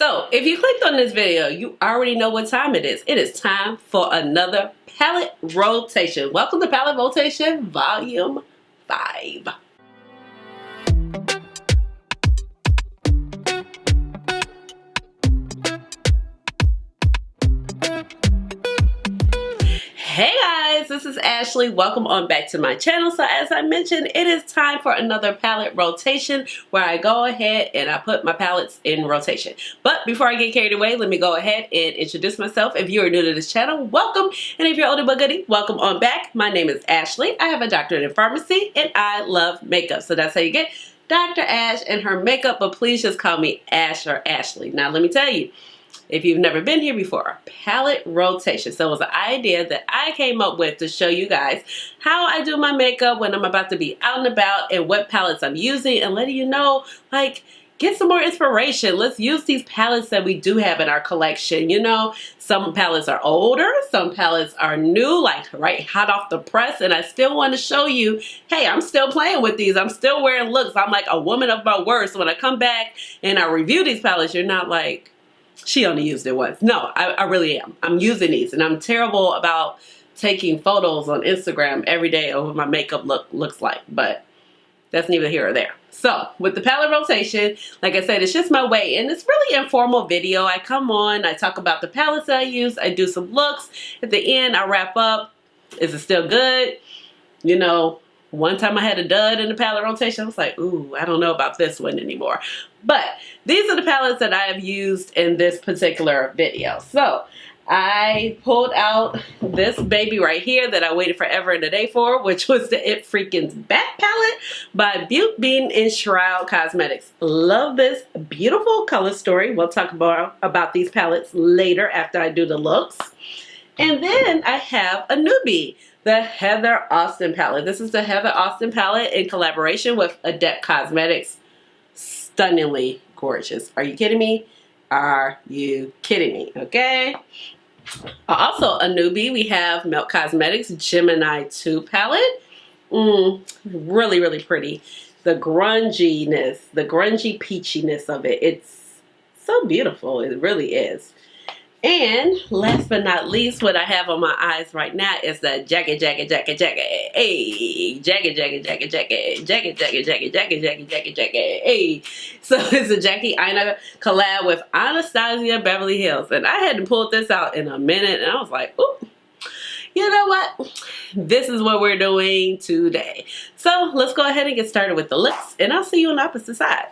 So, if you clicked on this video, you already know what time it is. It is time for another palette rotation. Welcome to Palette Rotation Volume 5. Hey guys, this is Ashley. Welcome on back to my channel. So as I mentioned, it is time for another palette rotation where I go ahead and I put my palettes in rotation. But before I get carried away, let me go ahead and introduce myself. If you are new to this channel, welcome. And if you're older but goodie, welcome on back. My name is Ashley. I have a doctorate in pharmacy and I love makeup. So that's how you get Dr. Ash and her makeup, but please just call me Ash or Ashley. Now let me tell you, if you've never been here before, palette rotation. So it was an idea that I came up with to show you guys how I do my makeup when I'm about to be out and about and what palettes I'm using and letting you know, like, get some more inspiration. Let's use these palettes that we do have in our collection. You know, some palettes are older, some palettes are new, like right hot off the press, and I still want to show you, hey, I'm still playing with these. I'm still wearing looks. I'm like a woman of my word. So when I come back and I review these palettes, you're not like, she only used it once. No, I really am. I'm using these, and I'm terrible about taking photos on Instagram every day of what my makeup looks like, but that's neither here or there. So with the palette rotation, like I said, it's just my way, and it's really informal video. I come on, I talk about the palettes that I use, I do some looks. At the end, I wrap up. Is it still good? You know, one time I had a dud in the palette rotation. I was like, ooh, I don't know about this one anymore. But these are the palettes that I have used in this particular video. So I pulled out this baby right here that I waited forever and a day for, which was the It Freakin's Bat Palette by Beaute and Shroud Cosmetics. Love this beautiful color story. We'll talk about these palettes later after I do the looks. And then I have a newbie, the Heather Austin palette. This is the Heather Austin palette in collaboration with Adept Cosmetics. Stunningly gorgeous. Are you kidding me? Are you kidding me? Okay. Also a newbie, we have Melt Cosmetics Gemini 2 palette. Really, really pretty. The grunginess, the grungy peachiness of it. It's so beautiful. It really is. And last but not least, what I have on my eyes right now is the Jackie. Hey, Jackie. Hey. So it's a Jackie Aina collab with Anastasia Beverly Hills. And I hadn't pulled this out in a minute, and I was like, ooh, you know what? This is what we're doing today. So let's go ahead and get started with the looks, and I'll see you on the opposite side.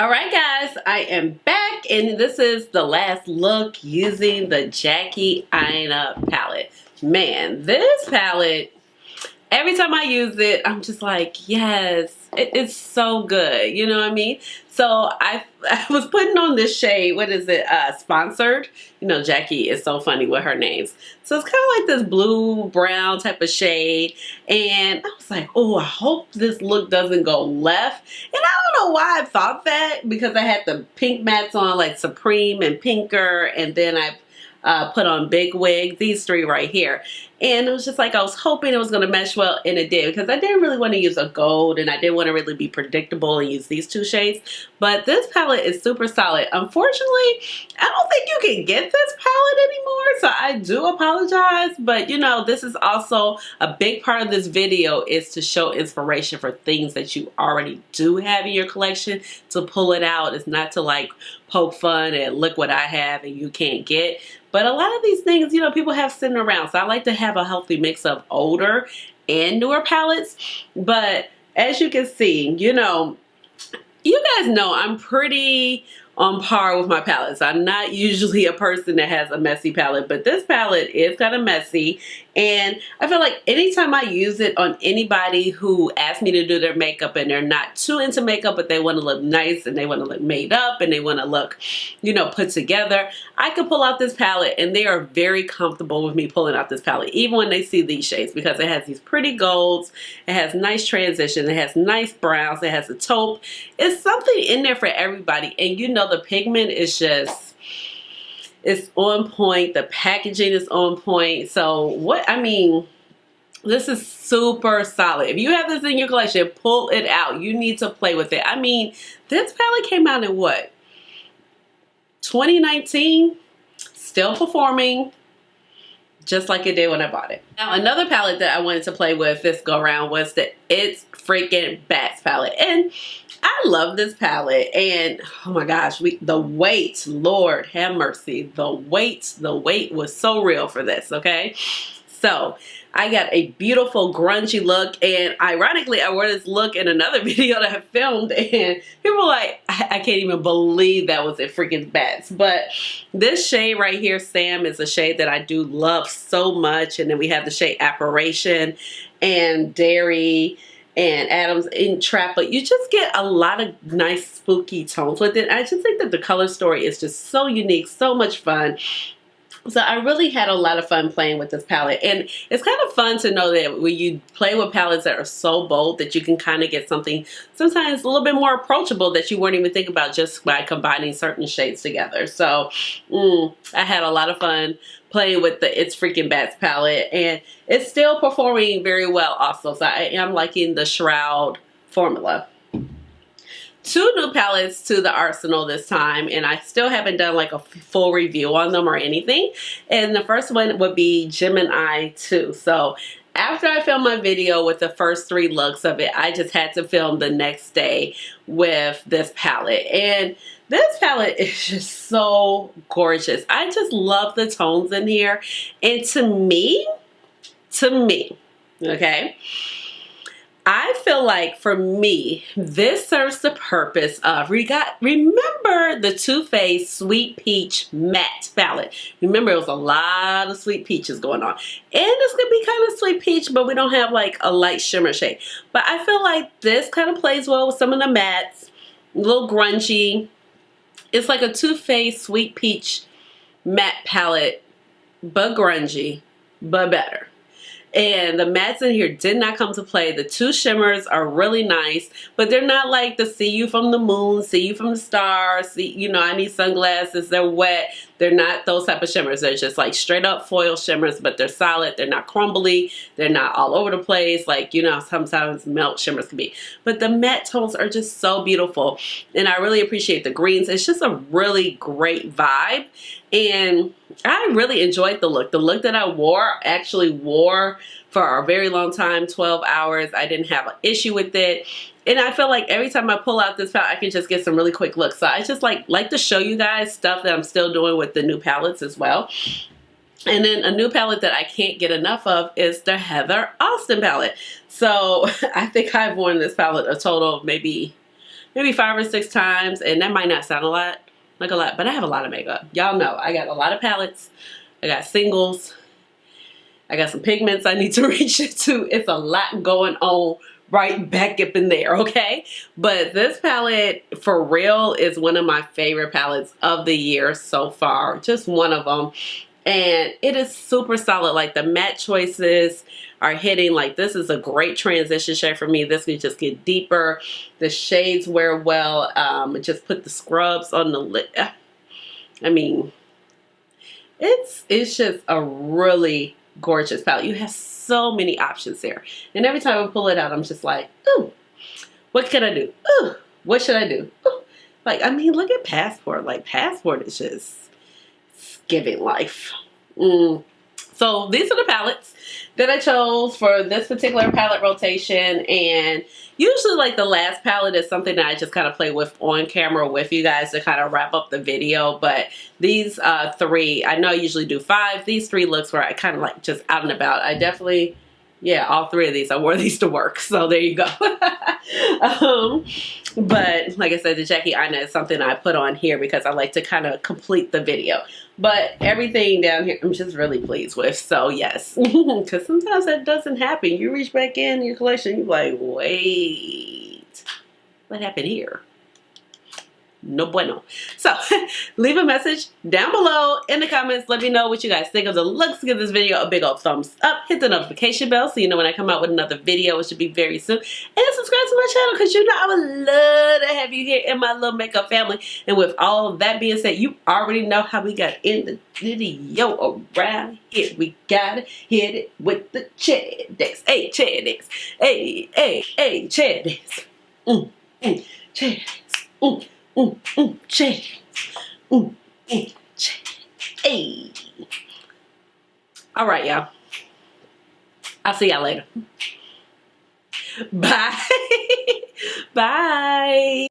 Alright guys, I am back and this is the last look using the Jackie Aina palette. Man, this palette, every time I use it, I'm just like, yes, it's so good. You know what I mean? So I was putting on this shade, what is it, Sponsored. You know, Jackie is so funny with her names. So it's kind of like this blue-brown type of shade. And I was like, oh, I hope this look doesn't go left. And I don't know why I thought that, because I had the pink mattes on, like Supreme and Pinker. And then I put on Big Wig, these three right here. And it was just like, I was hoping it was going to mesh well, and it did, because I didn't really want to use a gold, and I didn't want to really be predictable and use these two shades. But this palette is super solid. Unfortunately, I don't think you can get this palette anymore, so I do apologize. But you know, this is also a big part of this video, is to show inspiration for things that you already do have in your collection, to pull it out. It's not to like poke fun and look what I have and you can't get. But a lot of these things, you know, people have sitting around. So I like to have a healthy mix of older and newer palettes. But as you can see, you know, you guys know I'm pretty on par with my palettes. I'm not usually a person that has a messy palette, but this palette is kind of messy. And I feel like anytime I use it on anybody who asks me to do their makeup and they're not too into makeup, but they want to look nice and they want to look made up and they want to look, you know, put together, I can pull out this palette and they are very comfortable with me pulling out this palette, even when they see these shades, because it has these pretty golds, it has nice transition, it has nice browns, it has a taupe. It's something in there for everybody. And you know, the pigment is just, it's on point. The packaging is on point. So what, I mean, this is super solid. If you have this in your collection, pull it out. You need to play with it. I mean, this palette came out in what? 2019? Still performing just like it did when I bought it. Now, another palette that I wanted to play with this go around was the It's Freakin Bats palette. And I love this palette, and oh my gosh, the weight, Lord have mercy, the weight was so real for this, okay? So I got a beautiful grungy look, and ironically I wore this look in another video that I filmed, and people were like, I can't even believe that was It Freakin Bats. But this shade right here, Sam, is a shade that I do love so much. And then we have the shade Apparition and Dairy and Adams in Trap, but you just get a lot of nice spooky tones with it. I just think that the color story is just so unique, so much fun. So I really had a lot of fun playing with this palette. And it's kind of fun to know that when you play with palettes that are so bold, that you can kind of get something sometimes a little bit more approachable that you weren't even thinking about just by combining certain shades together. So I had a lot of fun playing with the It's Freakin Bats palette, and it's still performing very well also. So I am liking the Shroud formula. Two new palettes to the arsenal this time, and I still haven't done like a full review on them or anything. And the first one would be Gemini 2. So after I filmed my video with the first 3 looks of it, I just had to film the next day with this palette. And this palette is just so gorgeous. I just love the tones in here. And to me, okay, I feel like for me, this serves the purpose of, remember the Too Faced Sweet Peach Matte palette. Remember, it was a lot of sweet peaches going on. And it's going to be kind of sweet peach, but we don't have like a light shimmer shade. But I feel like this kind of plays well with some of the mattes, a little grungy. It's like a Too Faced Sweet Peach Matte palette, but grungy, but better. And the mattes in here did not come to play. The 2 shimmers are really nice, but they're not like the See You from the Moon, See You from the Stars, you know, I Need Sunglasses. They're wet. They're not those type of shimmers. They're just like straight up foil shimmers, but they're solid. They're not crumbly. They're not all over the place like, you know, sometimes melt shimmers can be. But the matte tones are just so beautiful. And I really appreciate the greens. It's just a really great vibe. And I really enjoyed the look. The look that I actually wore for a very long time, 12 hours. I didn't have an issue with it. And I feel like every time I pull out this palette, I can just get some really quick looks. So I just like to show you guys stuff that I'm still doing with the new palettes as well. And then a new palette that I can't get enough of is the Heather Austin palette. So I think I've worn this palette a total of maybe maybe 5 or 6 times, and that might not sound like a lot, but I have a lot of makeup. Y'all know I got a lot of palettes. I got singles. I got some pigments I need to reach into. It's a lot going on right back up in there, okay? But this palette, for real, is one of my favorite palettes of the year so far. Just one of them. And it is super solid. Like, the matte choices are hitting. Like, this is a great transition shade for me. This can just get deeper. The shades wear well. Just put the scrubs on the lip. I mean, it's just a really gorgeous palette. You have so many options there. And every time I pull it out, I'm just like, ooh, what can I do? Ooh, what should I do? Ooh. Like, I mean, look at Passport. Like, Passport is just giving life. So these are the palettes that I chose for this particular palette rotation, and usually like the last palette is something that I just kind of play with on camera with you guys to kind of wrap up the video. But these 3, I know I usually do 5. These 3 looks where I kind of like just out and about. I definitely, yeah, all 3 of these, I wore these to work, so there you go. But like I said, the Jackie Aina is something I put on here because I like to kind of complete the video. But everything down here, I'm just really pleased with. So yes, because sometimes that doesn't happen. You reach back in your collection, you're like, wait, what happened here? No bueno. So leave a message down below in the comments. Let me know what you guys think of the looks. Give this video a big old thumbs up. Hit the notification bell so you know when I come out with another video. It should be very soon. And subscribe to my channel because you know I would love to have you here in my little makeup family. And with all of that being said, you already know how we got in the video around here. We gotta hit it with the Chedex. Hey, Chedex. Hey, hey, hey, Chedex. Chedex. Chedex. Chedex. Hey. All right, y'all. I'll see y'all later. Bye. Bye.